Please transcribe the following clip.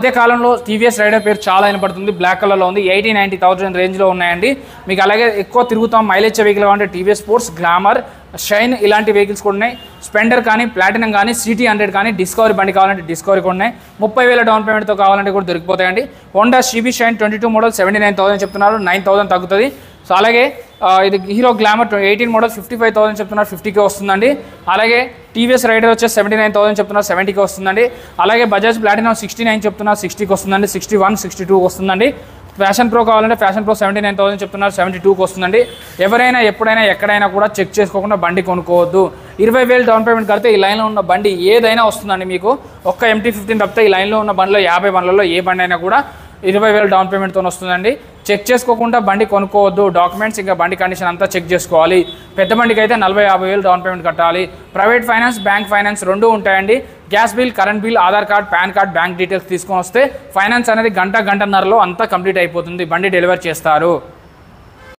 మధ్య కాలంలో TVS rider పేరు చాలా వినపడుతుంది. బ్లాక్ కలర్లో ఉంది. 80-90,000 రేంజ్లో ఉన్నాయండి. మీకు అలాగే ఎక్కువ తిరుగుతాం మైలేజ్ వెహికల్ కావాలంటే టీవీఎస్ స్పోర్ట్స్, గ్లామర్, షైన్ ఇలాంటి వెహికల్స్ కూడా ఉన్నాయి. స్పెండర్ కానీ, ప్లాటినం కానీ, సిటీ 100 కానీ, డిస్కవరీ బండి కావాలంటే డిస్కవరీ కూడా ఉన్నాయి. 30,000 డౌన్ పేమెంట్తో కావాలంటే కూడా దొరికిపోతాయండి. హోండా సిబి షైన్ 22 మోడల్ 79,000 చెప్తున్నారు, 9,000 తగ్గుతుంది. సో అలాగే ఇది హీరో గ్లామర్ 18 మోడల్ 55,000 చెప్తున్నారు, 50కి వస్తుందండి. అలాగే టీవీఎస్ రైడర్ వచ్చేసి 79,000 చెప్తున్నారు, 70కి వస్తుందండి. అలాగే బజాజ్ ప్లాటినం 69 చెప్తున్నారు, 60కి వస్తుందండి, 61, 62 వస్తుందండి. ఫ్యాషన్ ప్రో కావాలంటే ఫ్యాషన్ ప్రో 79,000 చెప్తున్నారు, 72కి వస్తుందండి. ఎవరైనా ఎప్పుడైనా ఎక్కడైనా కూడా చెక్ చేసుకోకుండా బండి కొనుక్కోవద్దు. 20,000 డౌన్ పేమెంట్ కడితే ఈ లైన్లో ఉన్న బండి ఏదైనా వస్తుందండి. మీకు ఒక్క MT-15 తప్పితే ఈ లైన్లో ఉన్న బండిలో 50 బండ్లలో ఏ బండి అయినా కూడా 20,000 డౌన్ పేమెంట్తో వస్తుందండి. చెక్ చేసుకోకుండా బండి కొనుక్కోవద్దు. డాక్యుమెంట్స్ ఇంకా బండి కండిషన్ అంతా చెక్ చేసుకోవాలి. పెద్ద బండికి అయితే 40-50,000 డౌన్ పేమెంట్ కట్టాలి. ప్రైవేట్ ఫైనాన్స్, బ్యాంక్ ఫైనాన్స్ రెండూ ఉంటాయండి. Gas bill, current bill, Aadhaar card, pan card, bank details తీసుకొని వస్తే ఫైనాన్స్ అనేది గంటన్నరలో అంతా కంప్లీట్ అయిపోతుంది. బండి డెలివర్ చేస్తారు.